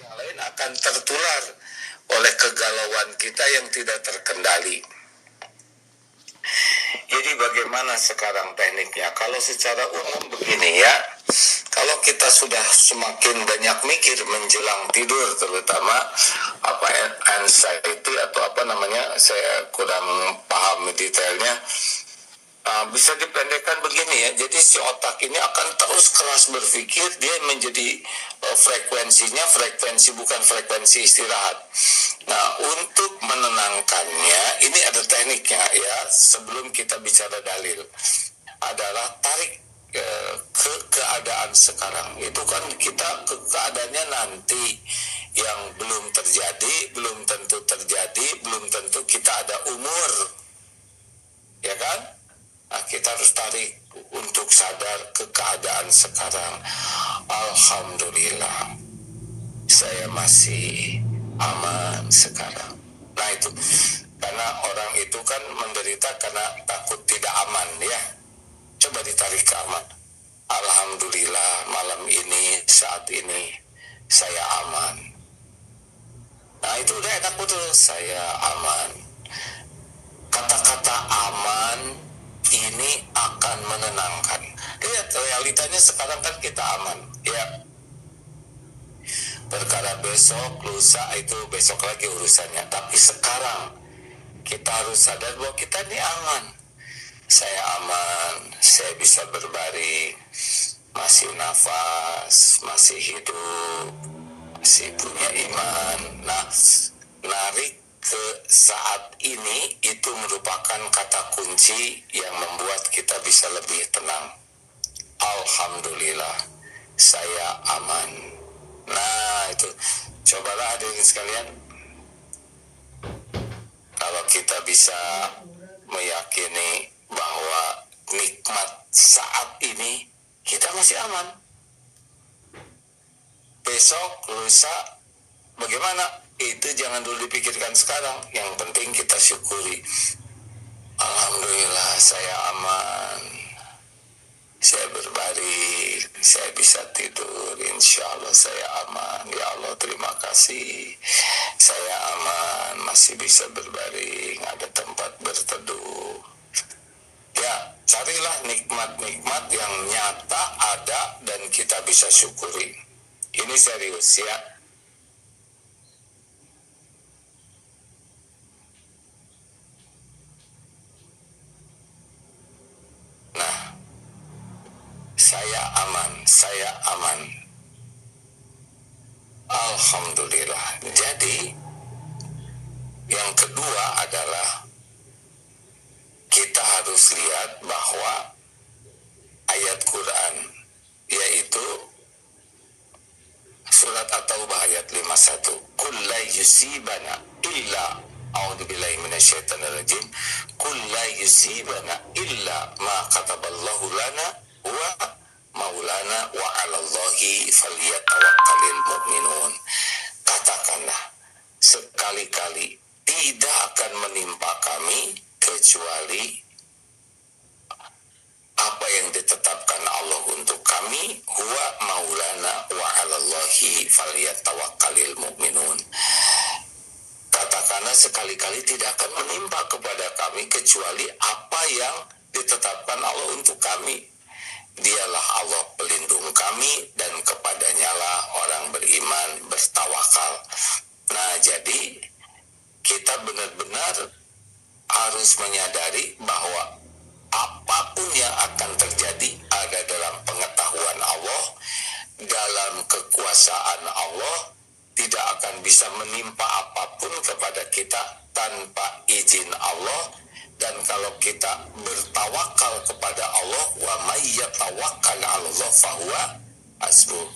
yang lain akan tertular oleh kegalauan kita yang tidak terkendali. Jadi bagaimana sekarang tekniknya? Kalau secara umum begini ya, kalau kita sudah semakin banyak mikir menjelang tidur, terutama anxiety atau saya kurang paham detailnya. Bisa dipendekkan begini ya, jadi si otak ini akan terus keras berpikir, dia menjadi frekuensi bukan frekuensi istirahat. Nah, untuk menenangkannya, ini ada tekniknya ya, sebelum kita bicara dalil, adalah tarik ke keadaan sekarang. Itu kan kita ke keadaannya nanti yang belum terjadi, belum tentu terjadi, belum tentu kita ada umur, ya kan? Nah, kita harus tarik untuk sadar ke keadaan sekarang. Alhamdulillah, saya masih aman sekarang. Nah itu, karena orang itu kan menderita karena takut tidak aman ya. Coba ditarik ke aman. Alhamdulillah, malam ini, saat ini, saya aman. Nah itu udah enak betul, saya aman. Kata-kata aman ini akan menenangkan. Lihat realitanya sekarang kan kita aman ya. Perkara besok, lusa itu besok lagi urusannya. Tapi sekarang kita harus sadar bahwa kita ini aman. Saya aman, saya bisa berbaring, masih nafas, masih hidup, masih punya iman. Nah, narik ke saat ini itu merupakan kata kunci yang membuat kita bisa lebih tenang. Alhamdulillah, saya aman. Nah itu, cobalah hadirin sekalian, kalau kita bisa meyakini bahwa nikmat saat ini kita masih aman. Besok, lusa, bagaimana? Itu jangan dulu dipikirkan sekarang. Yang penting kita syukuri. Alhamdulillah, saya aman. Saya berbaring, saya bisa tidur. Insya Allah saya aman. Ya Allah, terima kasih. Saya aman, masih bisa berbaring, ada tempat berteduh. Ya, carilah nikmat-nikmat yang nyata ada dan kita bisa syukuri. Ini serius ya. Saya aman. Alhamdulillah. Jadi yang kedua adalah kita harus lihat bahwa ayat Quran, yaitu surat At-Taubah ayat 51, Qul la yusibana illa, a'udzubillahi minasyaitonirrajim, Qul la yusibana illa ma kataballahu lana wa maulana wa 'alallahi falyatawakkalul mu'minun. Katakanlah, sekali-kali tidak akan menimpa kami kecuali apa yang ditetapkan Allah untuk kami, huwa maulana wa 'alallahi falyatawakkalul mu'minun. Katakanlah, sekali-kali tidak akan menimpa kepada kami kecuali apa yang ditetapkan Allah untuk kami. Dialah Allah pelindung kami dan kepadanya lah orang beriman bertawakal. Nah, jadi kita benar-benar harus menyadari bahwa apapun yang akan terjadi ada dalam pengetahuan Allah, dalam kekuasaan Allah, tidak akan bisa menimpa apapun kepada kita tanpa izin Allah. Dan kalau kita bertawakal kepada Allah, wa may yatawakkal 'alallah fahuwa hasbuh,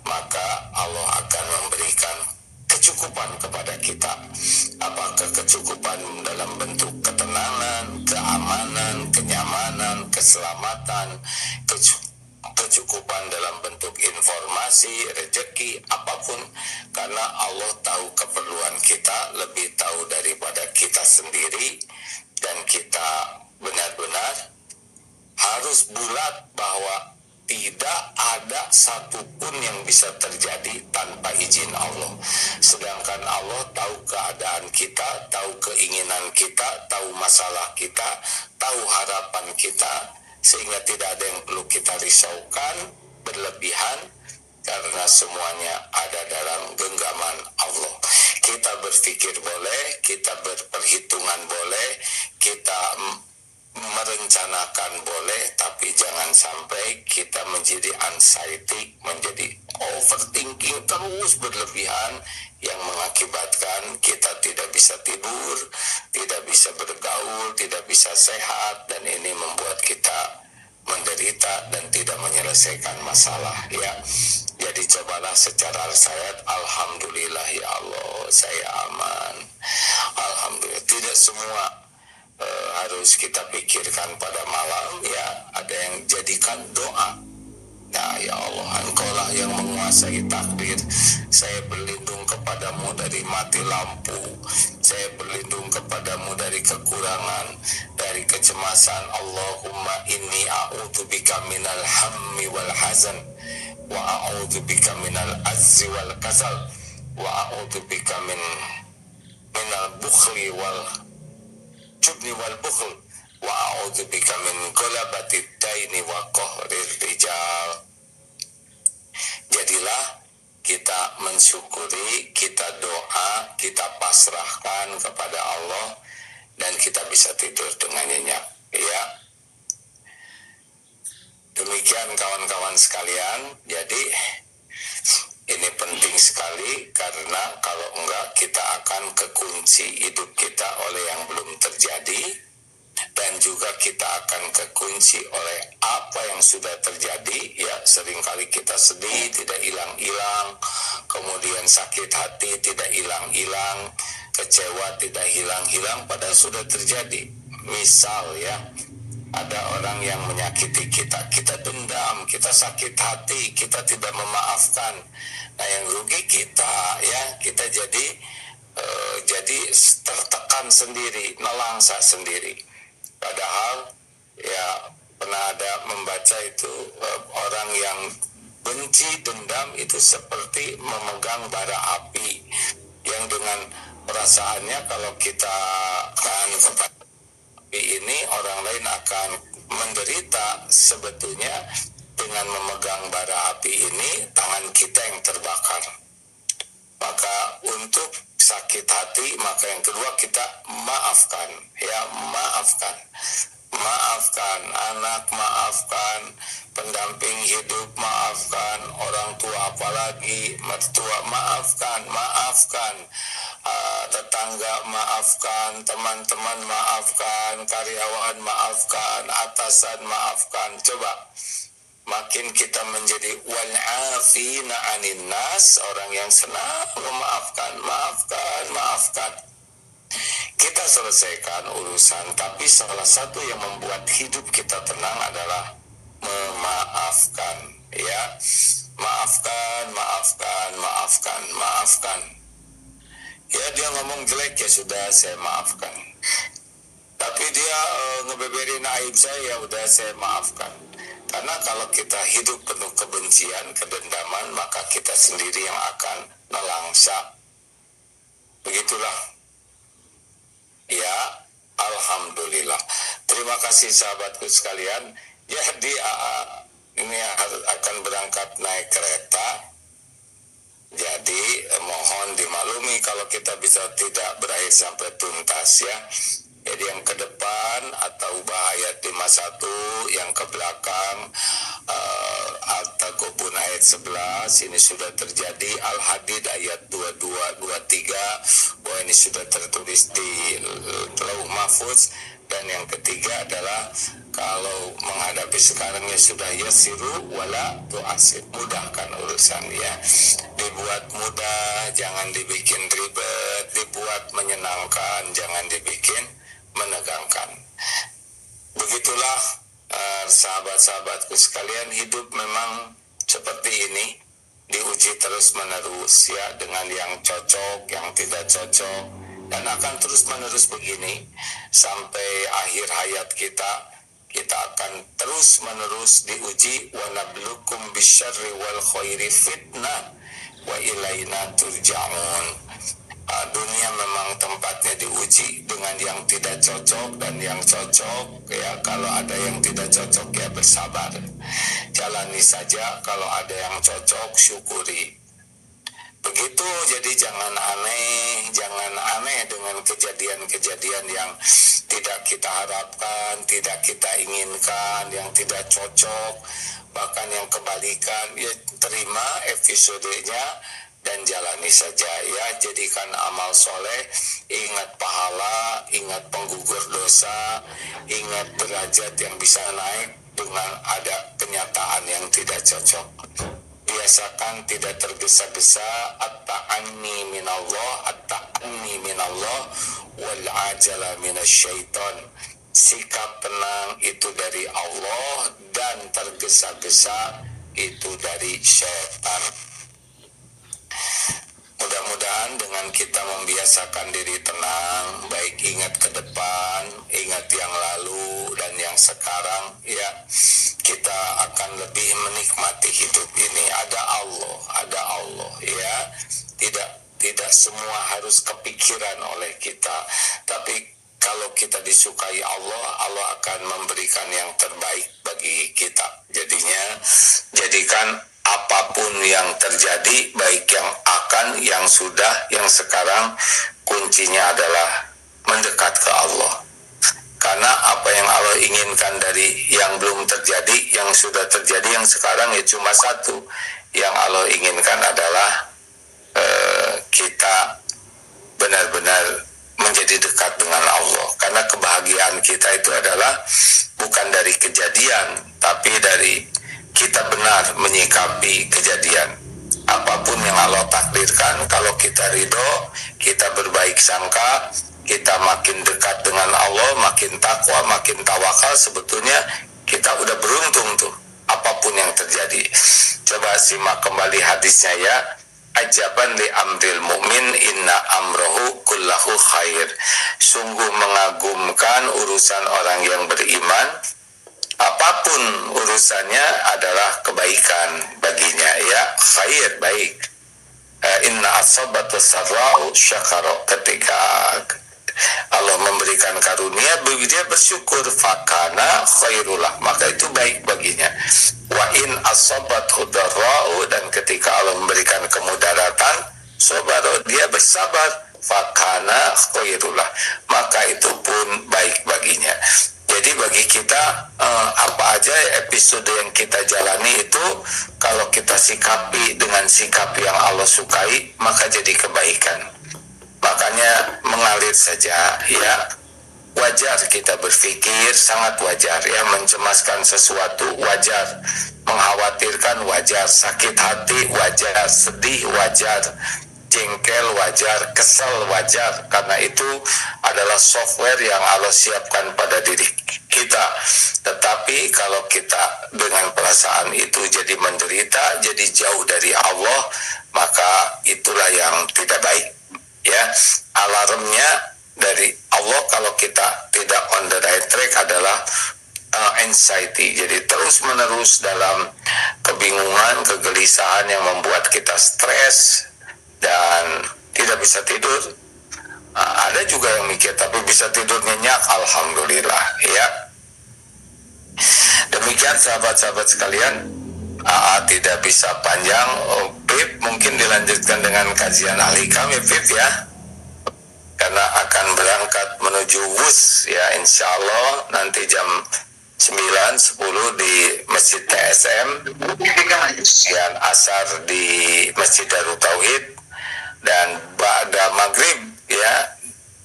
maka Allah akan memberikan kecukupan kepada kita. Apakah kecukupan dalam bentuk ketenangan, keamanan, kenyamanan, keselamatan, kecukupan dalam bentuk informasi, rezeki, apapun, karena Allah tahu keperluan kita, lebih tahu daripada kita sendiri. Dan kita benar-benar harus bulat bahwa tidak ada satupun yang bisa terjadi tanpa izin Allah. Sedangkan Allah tahu keadaan kita, tahu keinginan kita, tahu masalah kita, tahu harapan kita, sehingga tidak ada yang perlu kita risaukan berlebihan, karena semuanya ada dalam genggaman Allah. Kita berpikir boleh, kita berperhitungan boleh, kita merencanakan boleh, tapi jangan sampai kita menjadi anxiety, menjadi overthinking terus berlebihan, yang mengakibatkan kita tidak bisa tidur, tidak bisa bergaul, tidak bisa sehat, dan ini membuat kita menderita dan tidak menyelesaikan masalah, ya. Jadi cobalah secara syariat, alhamdulillah ya Allah, saya aman, alhamdulillah. Tidak semua harus kita pikirkan pada malam, ya. Ada yang jadikan doa. Nah, ya Allah, Engkaulah yang menguasai takdir. Saya berlindung kepadamu dari mati lampu. Saya berlindung kepadamu dari kekurangan, dari kecemasan. Allahumma inni a'udzubika minal hammi wal hazan, wa a'udzubika minal azzi wal kasal, wa a'udzubika minal bukhli wal jubni wal bukhl, wa a'udzubika min ghalabatid daini wa qahrir rijal. Jadilah kita mensyukuri, kita doa, kita pasrahkan kepada Allah, dan kita bisa tidur dengan nyenyak, ya. Demikian kawan-kawan sekalian. Jadi ini penting sekali, karena kalau enggak kita akan kekunci hidup kita oleh yang belum terjadi, dan juga kita akan kekunci oleh apa yang sudah terjadi, ya. Seringkali kita sedih tidak hilang-hilang, kemudian sakit hati tidak hilang-hilang, kecewa tidak hilang-hilang, padahal sudah terjadi. Misal, ya, ada orang yang menyakiti kita, kita dendam, kita sakit hati, kita tidak memaafkan. Nah, yang rugi kita, ya, kita jadi tertekan sendiri, nelangsa sendiri. Padahal, ya, pernah ada membaca itu, orang yang benci, dendam itu seperti memegang bara api, yang dengan perasaannya kalau kita akan kepada api ini, orang lain akan menderita. Sebetulnya dengan memegang bara api ini, tangan kita yang terbakar. Maka untuk sakit hati, maka yang kedua kita maafkan, ya, maafkan anak, maafkan pendamping hidup, maafkan orang tua, apalagi mertua, maafkan tetangga, maafkan teman-teman, maafkan karyawan, maafkan atasan, maafkan. Coba makin kita menjadi wal'afina 'anin nas, orang yang senang memaafkan, maafkan. Kita selesaikan urusan, tapi salah satu yang membuat hidup kita tenang adalah memaafkan, ya. Maafkan. Ya, dia ngomong jelek, ya sudah, saya maafkan. Tapi dia ngebeberin aib saya, ya udah, saya maafkan. Karena kalau kita hidup penuh kebencian, kedendaman, maka kita sendiri yang akan nelangsa. Begitulah. Ya, alhamdulillah. Terima kasih sahabatku sekalian. Jadi ini akan berangkat naik kereta. Jadi mohon dimaklumi kalau kita bisa tidak berakhir sampai tuntas, ya. Jadi yang ke depan atau ayat 51, yang ke belakang At-Taghabun ayat 11 ini sudah terjadi, Al-Hadid ayat 22, 23, bahwa ini sudah tertulis di Lauh Mahfuz. Dan yang ketiga adalah kalau menghadapi sekarangnya sudah yasiru wala tu'asir, mudahkan urusan, ya. Dibuat mudah, jangan dibikin ribet. Dibuat menyenangkan, jangan dibikin menegangkan. Begitulah sahabat-sahabatku sekalian, hidup memang seperti ini, diuji terus menerus, ya, dengan yang cocok, yang tidak cocok, dan akan terus menerus begini sampai akhir hayat kita kita akan terus menerus diuji. Wa nablukum bisyarri wal khairi fitnah wa ilaina turja'un. Dunia memang tempatnya diuji dengan yang tidak cocok dan yang cocok. Ya, kalau ada yang tidak cocok ya bersabar, jalani saja. Kalau ada yang cocok syukuri. Begitu, jadi jangan aneh dengan kejadian-kejadian yang tidak kita harapkan, tidak kita inginkan, yang tidak cocok, bahkan yang kebalikan. Ya terima episodenya dan jalani saja ya. Jadikan amal soleh, ingat pahala, ingat penggugur dosa, ingat derajat yang bisa naik dengan ada kenyataan yang tidak cocok. Biasakan tidak tergesa-gesa. At-ta'anni minallah wal ajala minasyaiton. Sikap tenang itu dari Allah dan tergesa-gesa itu dari syaitan. Mudah-mudahan dengan kita membiasakan diri tenang, baik ingat ke depan, ingat yang lalu dan yang sekarang, ya kita akan lebih menikmati hidup ini. Ada Allah, ya. Tidak semua harus kepikiran oleh kita, tapi kalau kita disukai Allah, Allah akan memberikan yang terbaik bagi kita. Jadikan apapun yang terjadi, baik yang akan, yang sudah, yang sekarang, kuncinya adalah mendekat ke Allah. Karena apa yang Allah inginkan dari yang belum terjadi, yang sudah terjadi, yang sekarang ya cuma satu. Yang Allah inginkan adalah kita benar-benar menjadi dekat dengan Allah. Karena kebahagiaan kita itu adalah bukan dari kejadian, tapi dari kita benar menyikapi kejadian. Apapun yang Allah takdirkan, kalau kita ridho, kita berbaik sangka, kita makin dekat dengan Allah, makin takwa, makin tawakal, sebetulnya kita udah beruntung tuh, apapun yang terjadi. Coba simak kembali hadisnya ya. Ajaban li amril mu'min inna amrohu kullahu khair. Sungguh mengagumkan urusan orang yang beriman, apapun urusannya adalah kebaikan baginya ya, khair, baik. Inna asabatu sarra'u syakara. Ketika Allah memberikan karunia, dia bersyukur, fakana khairullah, maka itu baik baginya. Wa in asabathu darra'u, dan ketika Allah memberikan kemudaratan, sabara, dia bersabar, fakana khairullah, maka itu pun baik baginya. Jadi bagi kita apa aja episode yang kita jalani itu, kalau kita sikapi dengan sikap yang Allah sukai, maka jadi kebaikan. Makanya mengalir saja ya. Wajar kita berpikir, sangat wajar ya, mencemaskan sesuatu wajar, mengkhawatirkan wajar, sakit hati wajar, sedih wajar, jengkel wajar, kesel wajar, karena itu adalah software yang Allah siapkan pada diri kita. Tetapi kalau kita dengan perasaan itu jadi menderita, jadi jauh dari Allah, maka itulah yang tidak baik ya. Alarmnya dari Allah kalau kita tidak on the right track adalah anxiety, jadi terus menerus dalam kebingungan, kegelisahan yang membuat kita stres dan tidak bisa tidur. Ada juga yang mikir tapi bisa tidur nyenyak, alhamdulillah ya. Demikian sahabat-sahabat sekalian, tidak bisa panjang. Pip mungkin dilanjutkan dengan kajian ahli kami Pip ya, karena akan berangkat menuju WUS ya, insya Allah nanti jam 9-10 di Masjid TSM, dan asar di Masjid Darut Tauhid, dan ba'da maghrib ya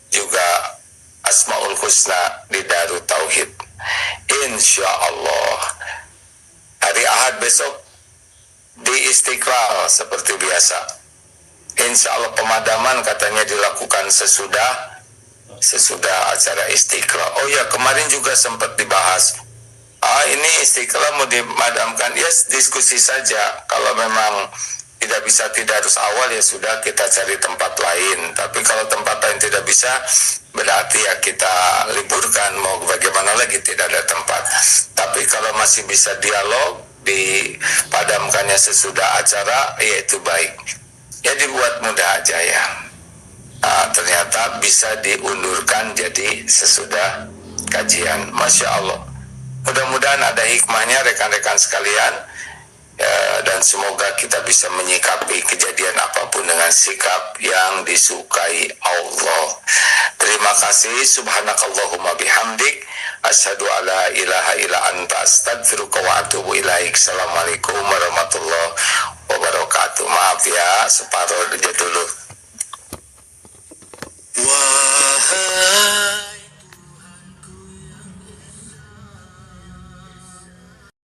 juga Asmaul Husna di Darut Tauhid, insya Allah. Hari Ahad besok di Istiqlal seperti biasa. Insya Allah pemadaman katanya dilakukan sesudah acara Istiqlal. Oh ya, kemarin juga sempat dibahas. Ini Istiqlal mau dimadamkan. Yes, diskusi saja. Kalau memang tidak bisa tadarus awal ya sudah, kita cari tempat lain. Tapi kalau tempat lain tidak bisa, berarti ya kita liburkan, mau bagaimana lagi, tidak ada tempat. Tapi kalau masih bisa dialog, dipadamkannya sesudah acara, yaitu baik. Ya dibuat mudah aja ya. Ternyata bisa diundurkan jadi sesudah kajian. Masya Allah. Mudah-mudahan ada hikmahnya rekan-rekan sekalian. Dan semoga kita bisa menyikapi kejadian apapun dengan sikap yang disukai Allah. Terima kasih. Subhanakallahumma bihamdik, asyhadu alla ilaha illa anta, astaghfiruka wa atubu ilaik. Assalamualaikum warahmatullahi wabarakatuh. Maaf ya, separuh dulu.